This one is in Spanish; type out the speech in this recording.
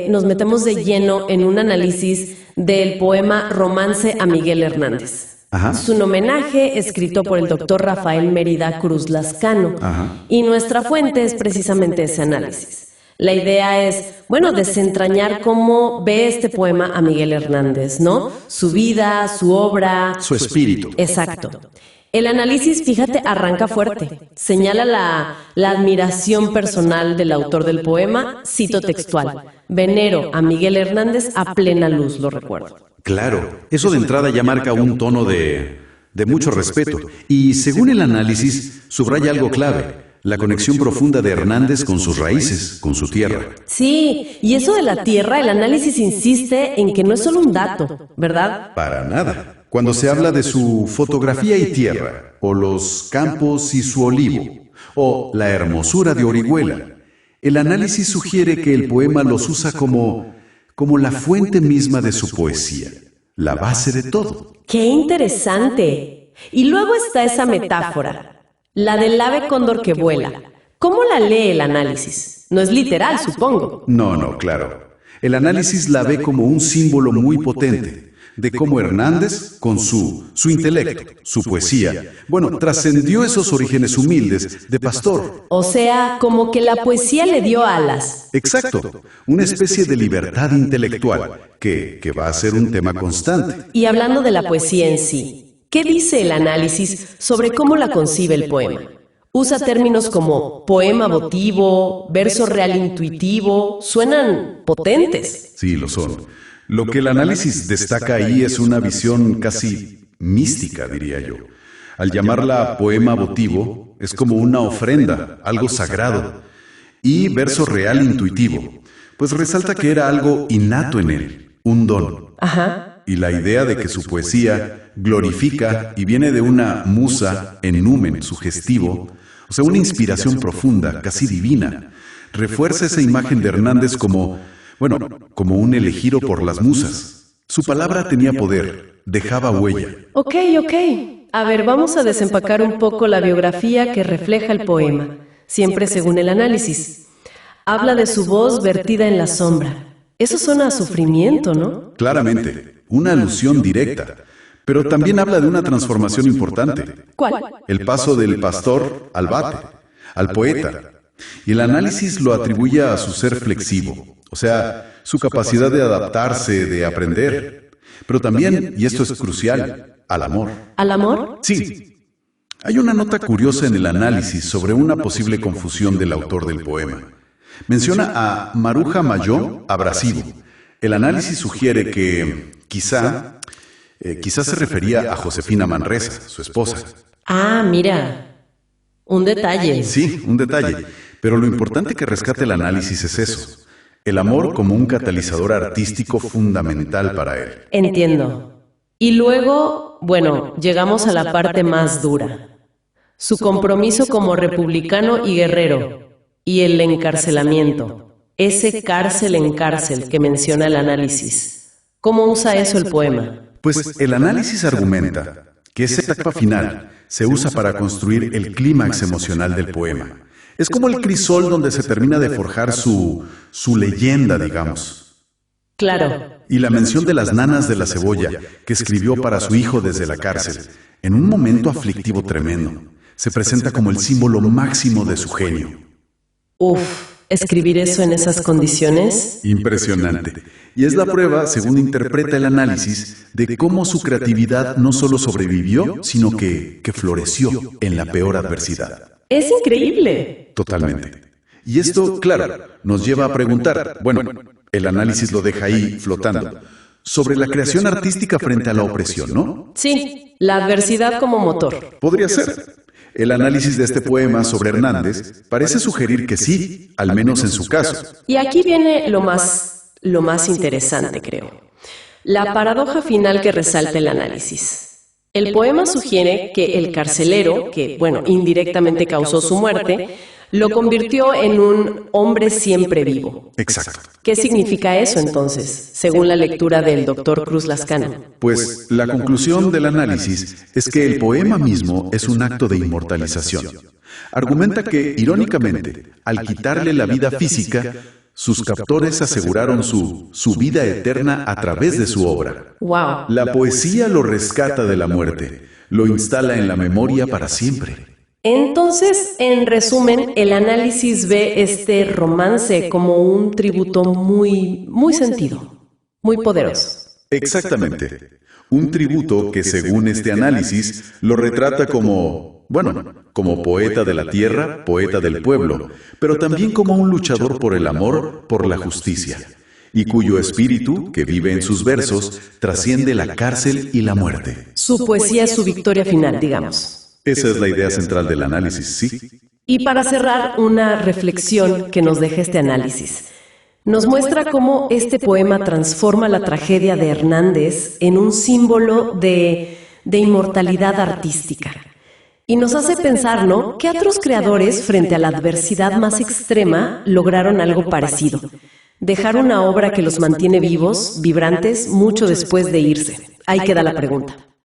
nos metemos de lleno en un análisis del poema Romance a Miguel Hernández. Ajá. Es un homenaje escrito por el doctor Rafael Mérida Cruz Lascano. Ajá. Y nuestra fuente es precisamente ese análisis. La idea es, desentrañar cómo ve este poema a Miguel Hernández, ¿no? Su vida, su obra. Su espíritu. Exacto. El análisis, fíjate, arranca fuerte. Señala la admiración personal del autor del poema, cito textual. Venero a Miguel Hernández a plena luz, lo recuerdo. Claro, eso de entrada ya marca un tono de mucho respeto. Y según el análisis, subraya algo clave. La conexión profunda de Hernández con sus raíces, con su tierra. Sí, y eso de la tierra, el análisis insiste en que no es solo un dato, ¿verdad? Para nada. Cuando se habla de su fotografía y tierra, o los campos y su olivo, o la hermosura de Orihuela, el análisis sugiere que el poema los usa como la fuente misma de su poesía, la base de todo. ¡Qué interesante! Y luego está esa metáfora. La del ave cóndor que vuela. ¿Cómo la lee el análisis? No es literal, supongo. No, claro. El análisis la ve como un símbolo muy potente de cómo Hernández, con su intelecto, su poesía, trascendió esos orígenes humildes de pastor. O sea, como que la poesía le dio alas. Exacto, una especie de libertad intelectual que va a ser un tema constante. Y hablando de la poesía en sí, ¿qué dice el análisis sobre cómo la concibe el poema? Usa términos como poema votivo, verso real intuitivo, suenan potentes. Sí, lo son. Lo que el análisis destaca ahí es una visión casi mística, diría yo. Al llamarla poema votivo, es como una ofrenda, algo sagrado. Y verso real intuitivo, pues resalta que era algo innato en él, un don. Ajá. Y la idea de que su poesía glorifica y viene de una musa en numen sugestivo, o sea, una inspiración profunda, casi divina, refuerza esa imagen de Hernández como un elegido por las musas. Su palabra tenía poder, dejaba huella. Ok. A ver, vamos a desempacar un poco la biografía que refleja el poema, siempre según el análisis. Habla de su voz vertida en la sombra. Eso suena a sufrimiento, ¿no? Claramente, una alusión directa. Pero también habla de una transformación importante. ¿Cuál? El paso del pastor al vate, al poeta. Y el análisis lo atribuye a su ser flexivo, o sea, su capacidad de adaptarse, de aprender. Pero también, y esto es crucial, al amor. ¿Al amor? Sí. Hay una nota curiosa en el análisis sobre una posible confusión del autor del poema. Menciona a Maruja Mayó Abrasivo. El análisis sugiere que quizás se refería a Josefina Manresa, su esposa. Ah, mira, un detalle. Sí, un detalle. Pero lo importante que rescata el análisis es eso. El amor como un catalizador artístico fundamental para él. Entiendo. Y luego, llegamos a la parte más dura. Su compromiso como republicano y guerrero. Y el encarcelamiento. Ese cárcel en cárcel que menciona el análisis. ¿Cómo usa eso el poema? Pues el análisis argumenta que esa etapa final se usa para construir el clímax emocional del poema. Es como el crisol donde se termina de forjar su leyenda, digamos. Claro. Y la mención de las nanas de la cebolla que escribió para su hijo desde la cárcel, en un momento aflictivo tremendo, se presenta como el símbolo máximo de su genio. Uf, ¿escribir eso en esas condiciones? Impresionante. Y es la prueba, según interpreta el análisis, de cómo su creatividad no solo sobrevivió, sino que floreció en la peor adversidad. ¡Es increíble! Totalmente. Y esto, claro, nos lleva a preguntar, el análisis lo deja ahí flotando, sobre la creación artística frente a la opresión, ¿no? Sí, la adversidad como motor. Podría ser. El análisis de este poema sobre Hernández parece sugerir que sí, al menos en su caso. Y aquí viene lo más interesante, creo. La paradoja final que resalta el análisis. El poema sugiere que el carcelero, que, indirectamente causó su muerte, lo convirtió en un hombre siempre vivo. Exacto. ¿Qué significa eso entonces, según la lectura del doctor Cruz Lascano? Pues la conclusión del análisis es que el poema mismo es un acto de inmortalización. Argumenta que, irónicamente, al quitarle la vida física, Sus captores aseguraron su vida eterna a través de su obra. ¡Wow! La poesía lo rescata de la muerte, lo instala en la memoria para siempre. Entonces, en resumen, el análisis ve este romance como un tributo muy sentido, muy poderoso. Exactamente. Un tributo que, según este análisis, lo retrata como, como poeta de la tierra, poeta del pueblo, pero también como un luchador por el amor, por la justicia, y cuyo espíritu, que vive en sus versos, trasciende la cárcel y la muerte. Su poesía es su victoria final, digamos. Esa es la idea central del análisis, sí. Y para cerrar, una reflexión que nos deja este análisis. Nos muestra cómo este poema transforma la tragedia de Hernández en un símbolo de inmortalidad artística. Y nos hace pensar, ¿no?, que otros creadores, frente a la adversidad más extrema, lograron algo parecido. Dejar una obra que los mantiene vivos, vibrantes, mucho después de irse. Ahí queda la pregunta.